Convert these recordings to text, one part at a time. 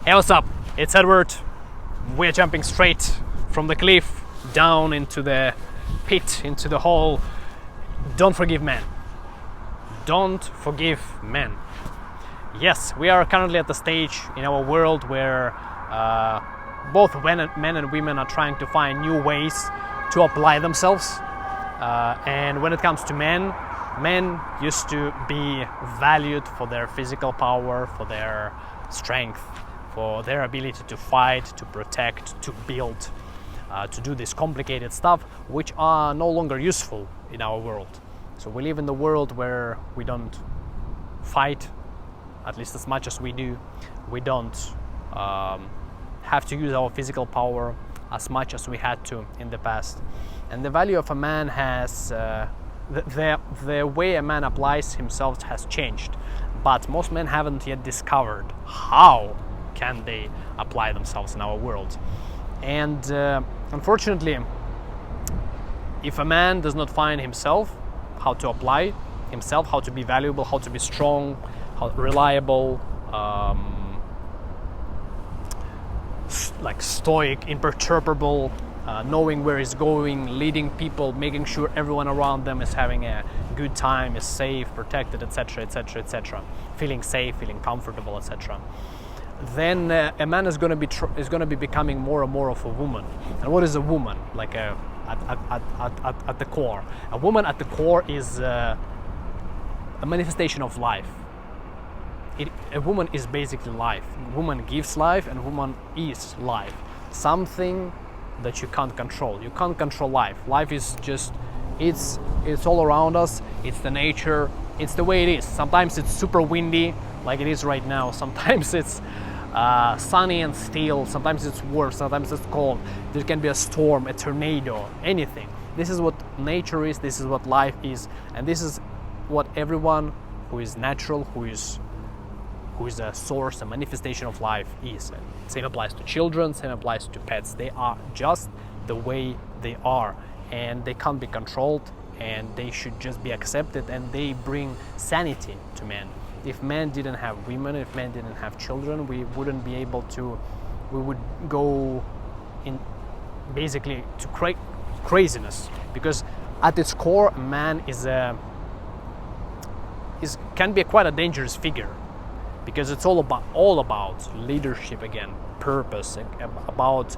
Hey, what's up? It's Edward. We're jumping straight from the cliff down into the pit, into the hole. Don't forgive men. Don't forgive men. Yes, we are currently at the stage in our world where both men and women are trying to find new ways to apply themselves. And when it comes to men used to be valued for their physical power, for their strength, for their ability to fight, to protect, to build, to do this complicated stuff, which are no longer useful in our world. So we live in the world where we don't fight, at least as much as we do. We don't have to use our physical power as much as we had to in the past. And the value of a man has, the way a man applies himself has changed. But most men haven't yet discovered how can they apply themselves in our world. And unfortunately, if a man does not find himself, how to apply himself, how to be valuable, how to be strong, how reliable, like stoic, imperturbable, knowing where he's going, leading people, making sure everyone around them is having a good time, is safe, protected, etc., etc., etc., feeling safe, feeling comfortable, etc., then a man is going to be becoming more and more of a woman. And what is a woman? Like at the core, a woman at the core is a manifestation of life. A woman is basically life. Woman gives life, and woman is life. Something that you can't control. You can't control life. Life is just, it's all around us. It's the nature. It's the way it is. Sometimes it's super windy, like it is right now. Sometimes it's sunny and still. Sometimes it's warm. Sometimes it's cold. There can be a storm, a tornado, anything. This is what nature is. This is what life is, and this is what everyone who is natural, who is a source, a manifestation of life is. And same applies to children, same applies to pets. They are just the way they are, and they can't be controlled, and they should just be accepted, and they bring sanity to men. If men didn't have women, if men didn't have children, we wouldn't be able to, we would go in basically to craziness, because at its core, a man can be quite a dangerous figure. Because it's all about leadership again, purpose, about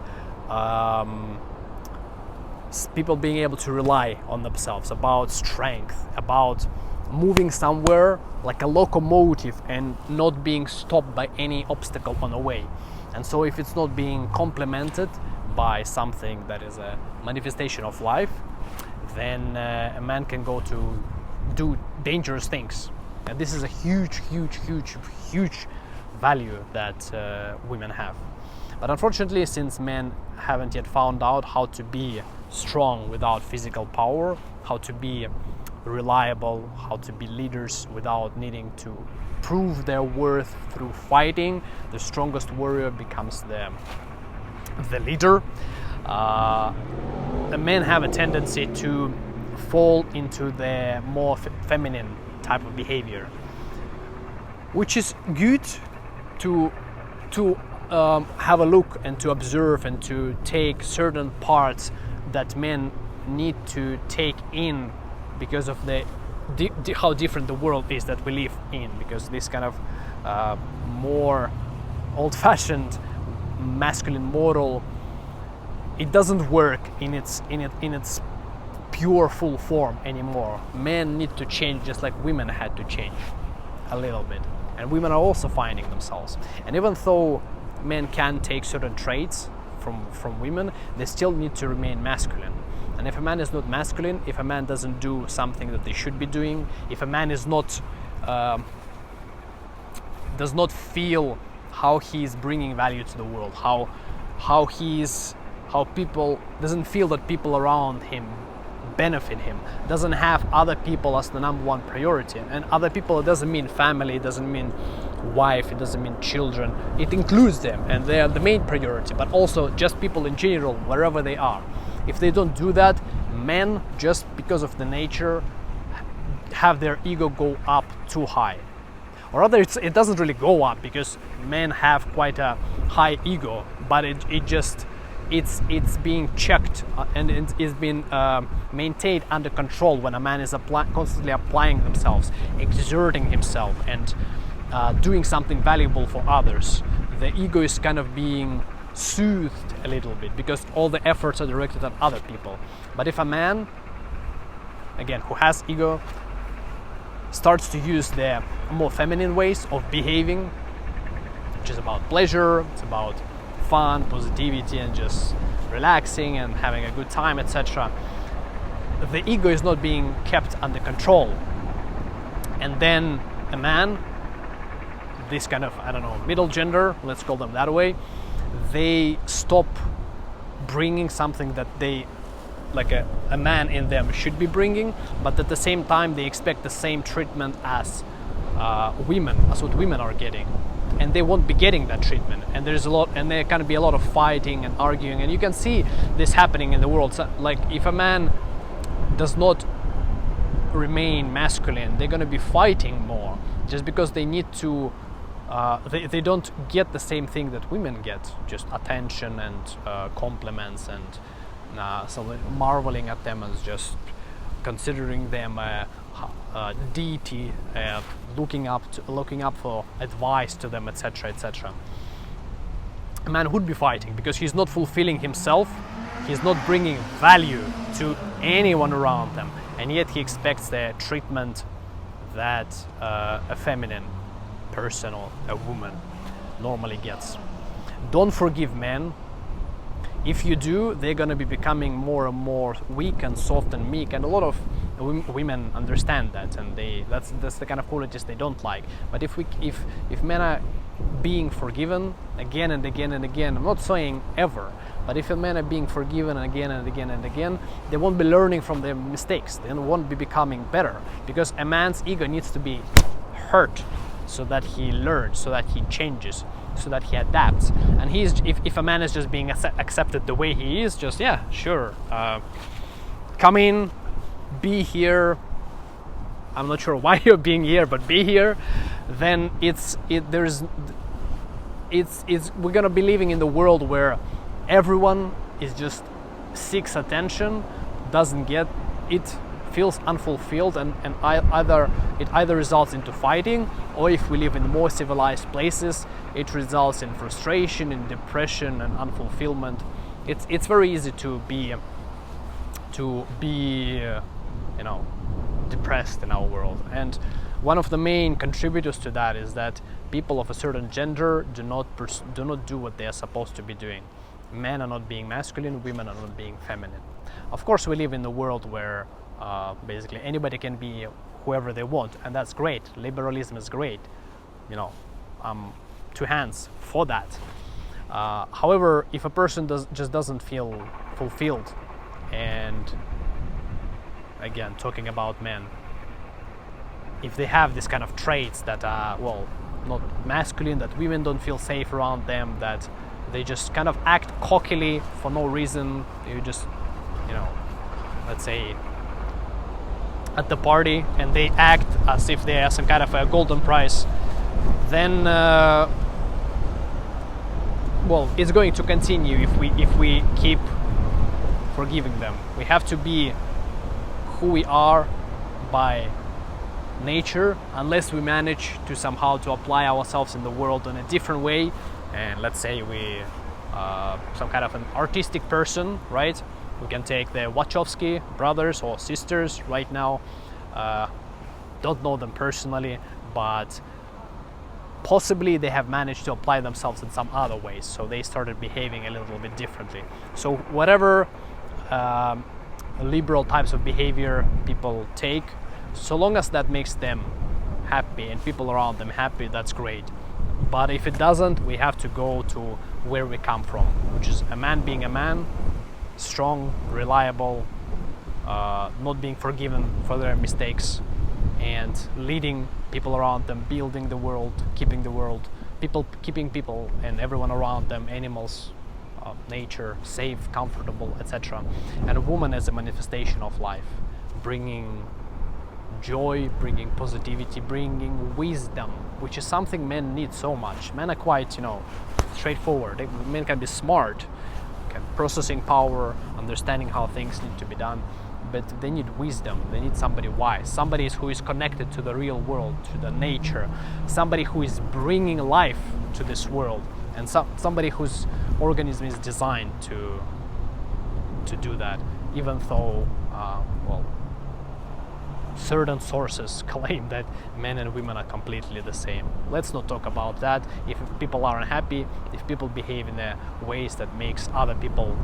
people being able to rely on themselves, about strength, about moving somewhere like a locomotive and not being stopped by any obstacle on the way. And so if it's not being complemented by something that is a manifestation of life, then a man can go to do dangerous things. And this is a huge value that women have. But unfortunately, since men haven't yet found out how to be strong without physical power, how to be reliable, how to be leaders without needing to prove their worth through fighting, the strongest warrior becomes the leader. Men have a tendency to fall into the more feminine type of behavior, which is good to have a look and to observe and to take certain parts that men need to take in because of how different the world is that we live in. Because this kind of more old-fashioned masculine model, it doesn't work in its pure full form anymore. Men need to change just like women had to change a little bit, and women are also finding themselves. And even though men can take certain traits from women, they still need to remain masculine. And if a man is not masculine, if a man doesn't do something that they should be doing, if a man is not does not feel how he is bringing value to the world, how people doesn't feel that people around him benefit him, doesn't have other people as the number one priority. And other people, it doesn't mean family, it doesn't mean wife, it doesn't mean children, it includes them, and they are the main priority, but also just people in general, wherever they are. If they don't do that, men, just because of the nature, have their ego go up too high. Or rather, it doesn't really go up, because men have quite a high ego, but it's being checked and it's been maintained under control when a man is constantly applying themselves, exerting himself, and doing something valuable for others. The ego is kind of being soothed a little bit because all the efforts are directed at other people. But if a man, again, who has ego, starts to use the more feminine ways of behaving, which is about pleasure, it's about fun, positivity, and just relaxing and having a good time, etc., the ego is not being kept under control. And then a man, this kind of, I don't know, middle gender, let's call them that way, they stop bringing something that they, like a man in them should be bringing, but at the same time they expect the same treatment as women, as what women are getting, and they won't be getting that treatment. And there's a lot, and there can be a lot of fighting and arguing, and you can see this happening in the world. So, like, if a man does not remain masculine, they're going to be fighting more just because they need to they don't get the same thing that women get, just attention and compliments, and so marveling at them as just considering them a deity, looking up for advice to them, etc., etc. A man would be fighting because he's not fulfilling himself, he's not bringing value to anyone around them, and yet he expects the treatment that a feminine person or a woman normally gets. Don't forgive men. If you do, they're going to be becoming more and more weak and soft and meek, and a lot of women understand that, and that's the kind of qualities they don't like. But if men are being forgiven again and again and again, I'm not saying ever, but if men are being forgiven again and again and again, they won't be learning from their mistakes. They won't be becoming better, because a man's ego needs to be hurt so that he learns, so that he changes, so that he adapts. And if a man is just being accepted the way he is, just sure, come in, be here, I'm not sure why you're being here, but be here, then we're gonna be living in the world where everyone is just seeks attention, doesn't get it, feels unfulfilled, and either results into fighting, or if we live in more civilized places, it results in frustration, in depression, and unfulfillment. It's very easy to be depressed in our world, and one of the main contributors to that is that people of a certain gender do not do what they are supposed to be doing. Men are not being masculine, women are not being feminine. Of course, we live in a world where basically anybody can be whoever they want, and that's great. Liberalism is great, two hands for that. However, if a person just doesn't feel fulfilled, and again, talking about men, if they have this kind of traits that are, not masculine, that women don't feel safe around them, that they just kind of act cockily for no reason, you just, let's say at the party, and they act as if they are some kind of a golden prize, then it's going to continue if we keep forgiving them. We have to be who we are by nature, unless we manage to somehow to apply ourselves in the world in a different way. And let's say we some kind of an artistic person, right? We can take the Wachowski brothers or sisters right now. Don't know them personally, but possibly they have managed to apply themselves in some other ways, so they started behaving a little bit differently. So whatever liberal types of behavior people take, so long as that makes them happy and people around them happy, that's great. But if it doesn't, we have to go to where we come from, which is a man being a man, strong, reliable, not being forgiven for their mistakes, and leading people around them, building the world, keeping people and everyone around them, animals, nature, safe, comfortable, etc. And a woman as a manifestation of life, bringing joy, bringing positivity, bringing wisdom, which is something men need so much. Men are quite, straightforward. Men can be smart, processing power, understanding how things need to be done, but they need wisdom. They need somebody wise, somebody who is connected to the real world, to the nature, somebody who is bringing life to this world, and somebody whose organism is designed to do that, even though certain sources claim that men and women are completely the same. Let's not talk about that. If people are unhappy, if people behave in ways that makes other people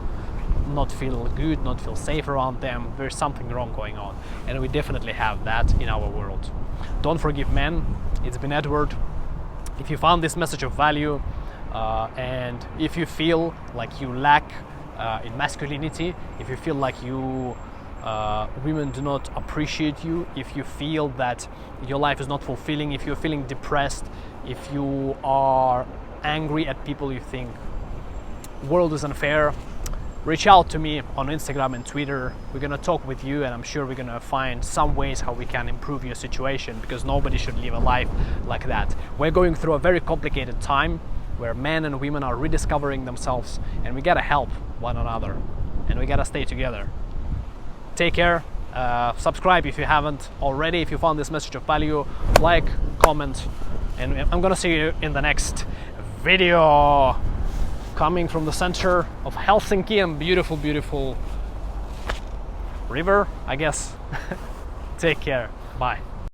not feel good, not feel safe around them, there's something wrong going on, and we definitely have that in our world. Don't forgive men. It's been Edward. If you found this message of value, and if you feel like you lack in masculinity, if you feel like women do not appreciate you, if you feel that your life is not fulfilling, if you're feeling depressed, if you are angry at people, you think world is unfair, reach out to me on Instagram and Twitter. We're gonna talk with you, and I'm sure we're gonna find some ways how we can improve your situation, because nobody should live a life like that. We're going through a very complicated time where men and women are rediscovering themselves, and we gotta help one another, and we gotta stay together. Take care. Subscribe if you haven't already. If you found this message of value, like, comment, and I'm gonna see you in the next video, coming from the center of Helsinki and beautiful, beautiful river, I guess. Take care. Bye.